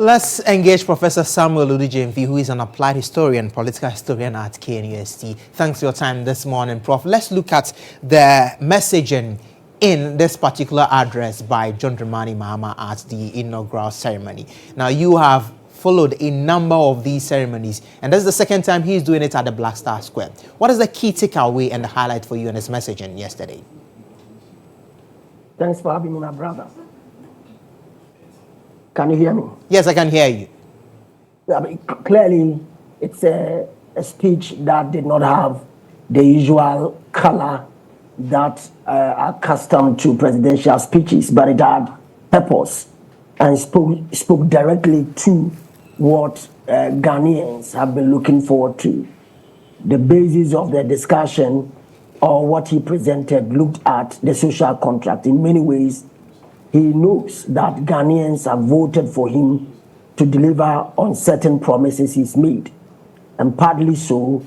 Let's engage Professor Samuel Adu Gyamfi, who is an applied historian, political historian at KNUST. Thanks for your time this morning, Prof. Let's look at the messaging in this particular address by John Dramani Mahama at the inaugural ceremony. Now, you have followed a number of these ceremonies, and this is the second time he's doing it at the Black Star Square. What is the key takeaway and the highlight for you in his messaging yesterday? Thanks for having me, my brother. Can you hear me? Yes, I can hear you. I mean, clearly, it's a speech that did not have the usual color that are accustomed to presidential speeches, but it had purpose and spoke directly to what Ghanaians have been looking forward to. The basis of the discussion or what he presented looked at the social contract. In many ways, he knows that Ghanaians have voted for him to deliver on certain promises he's made. And partly so,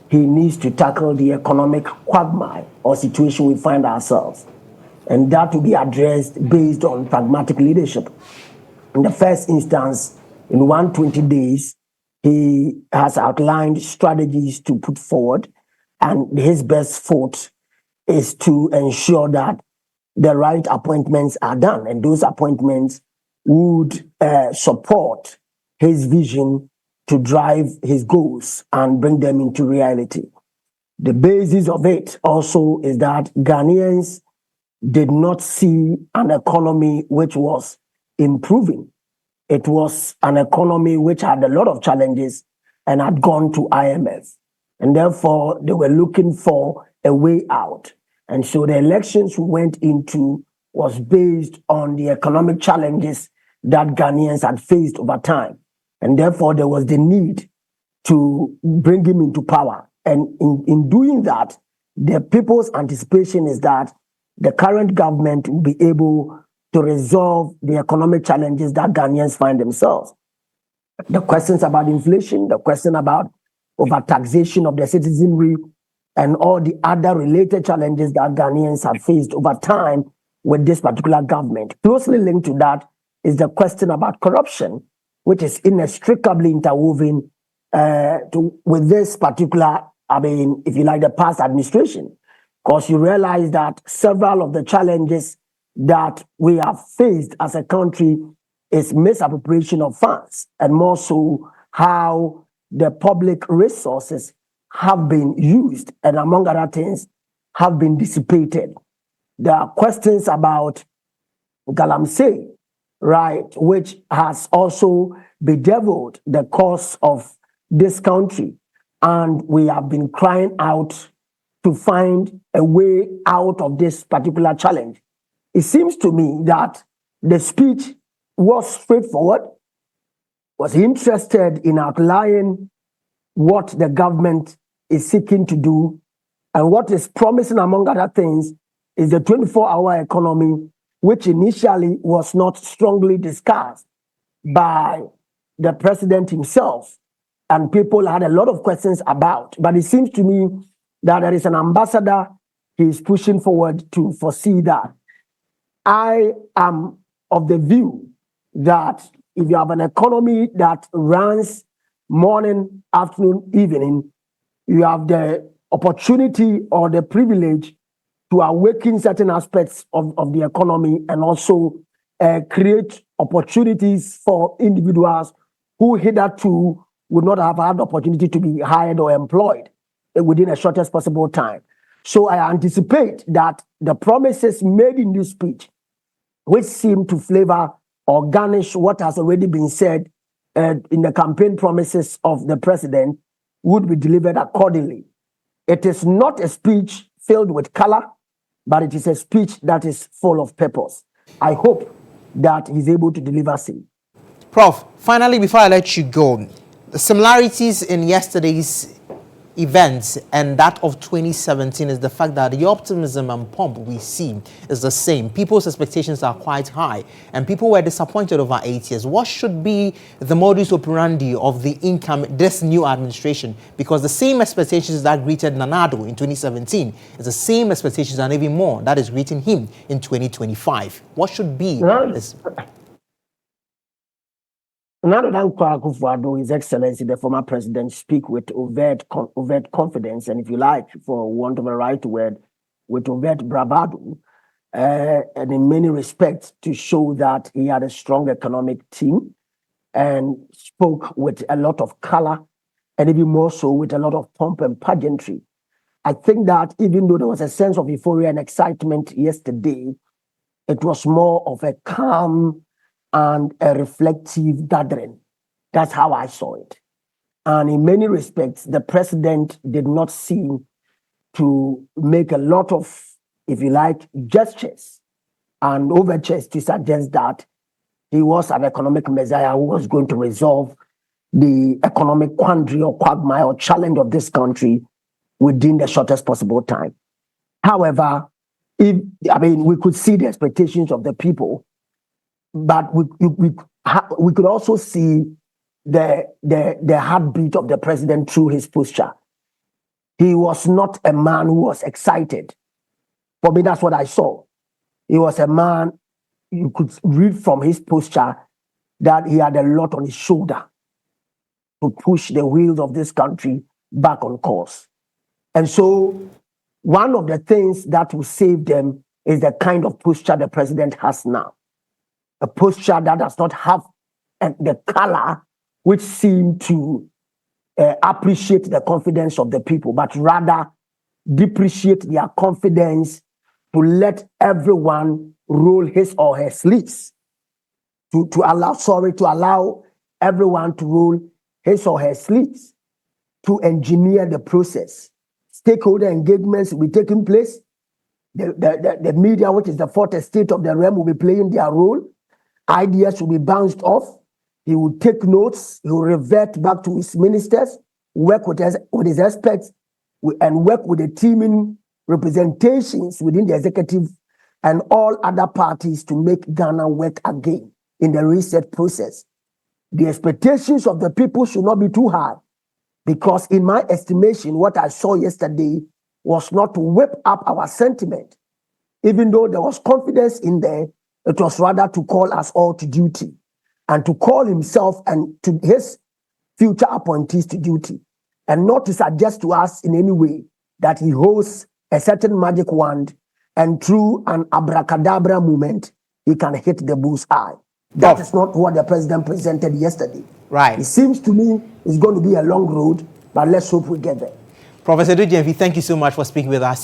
he needs to tackle the economic quagmire or situation we find ourselves. And that will be addressed based on pragmatic leadership. In the first instance, in 120 days, he has outlined strategies to put forward, and his best foot is to ensure that the right appointments are done, and those appointments would support his vision to drive his goals and bring them into reality. The basis of it also is that Ghanaians did not see an economy which was improving. It was an economy which had a lot of challenges and had gone to IMF. And therefore, they were looking for a way out. And so the elections we went into was based on the economic challenges that Ghanaians had faced over time. And therefore, there was the need to bring him into power. And in doing that, the people's anticipation is that the current government will be able to resolve the economic challenges that Ghanaians find themselves. The questions about inflation, the question about overtaxation of the citizenry, and all the other related challenges that Ghanaians have faced over time with this particular government. Closely linked to that is the question about corruption, which is inextricably interwoven with this particular, if you like, the past administration. Because you realize that several of the challenges that we have faced as a country is misappropriation of funds, and more so how the public resources have been used and, among other things, have been dissipated. There are questions about Galamsey, right, which has also bedeviled the course of this country. And we have been crying out to find a way out of this particular challenge. It seems to me that the speech was straightforward, was interested in outlining what the government is seeking to do, and what is promising, among other things, is the 24-hour economy, which initially was not strongly discussed by the president himself, and people had a lot of questions about. But it seems to me that there is an ambassador he is pushing forward to foresee that. I am of the view that if you have an economy that runs morning, afternoon, evening, you have the opportunity or the privilege to awaken certain aspects of the economy and also create opportunities for individuals who hitherto would not have had the opportunity to be hired or employed within a shortest possible time. So I anticipate that the promises made in this speech, which seem to flavor or garnish what has already been said in the campaign promises of the president, would be delivered accordingly. It is not a speech filled with color, but it is a speech that is full of purpose. I hope that he's able to deliver same. Prof, finally, before I let you go, the similarities in yesterday's events and that of 2017 is the fact that the optimism and pomp we see is the same. People's expectations are quite high, and people were disappointed over 8 years. What should be the modus operandi of this new administration? Because the same expectations that greeted Nana Addo in 2017 is the same expectations and even more that is greeting him in 2025. What should be this? Nana Dankwa Akufo-Addo, His Excellency, the former president, speak with overt confidence, and if you like, for want of a right word, with overt bravado, and in many respects to show that he had a strong economic team and spoke with a lot of color and even more so with a lot of pomp and pageantry. I think that even though there was a sense of euphoria and excitement yesterday, it was more of a calm and a reflective gathering. That's how I saw it. And in many respects, the president did not seem to make a lot of, if you like, gestures and overtures to suggest that he was an economic messiah who was going to resolve the economic quandary or quagmire or challenge of this country within the shortest possible time. However, we could see the expectations of the people, but we could also see the heartbeat of the president through his posture. He was not a man who was excited. For me, that's what I saw. He was a man, you could read from his posture that he had a lot on his shoulder to push the wheels of this country back on course. And so one of the things that will save them is the kind of posture the president has now. A posture that does not have the color which seem to appreciate the confidence of the people, but rather depreciate their confidence to let everyone roll his or her sleeves, to allow everyone to roll his or her sleeves, to engineer the process. Stakeholder engagements will be taking place. The media, which is the fourth estate of the realm, will be playing their role. Ideas will be bounced off. He will take notes. He will revert back to his ministers, work with his experts, and work with the teaming representations within the executive and all other parties to make Ghana work again in the reset process. The expectations of the people should not be too high, because in my estimation, what I saw yesterday was not to whip up our sentiment. Even though there was confidence in there, it was rather to call us all to duty and to call himself and to his future appointees to duty, and not to suggest to us in any way that he holds a certain magic wand and through an abracadabra movement, he can hit the bull's eye. That is not what the president presented yesterday. Right. It seems to me it's going to be a long road, but let's hope we get there. Professor Adu Gyamfi, thank you so much for speaking with us.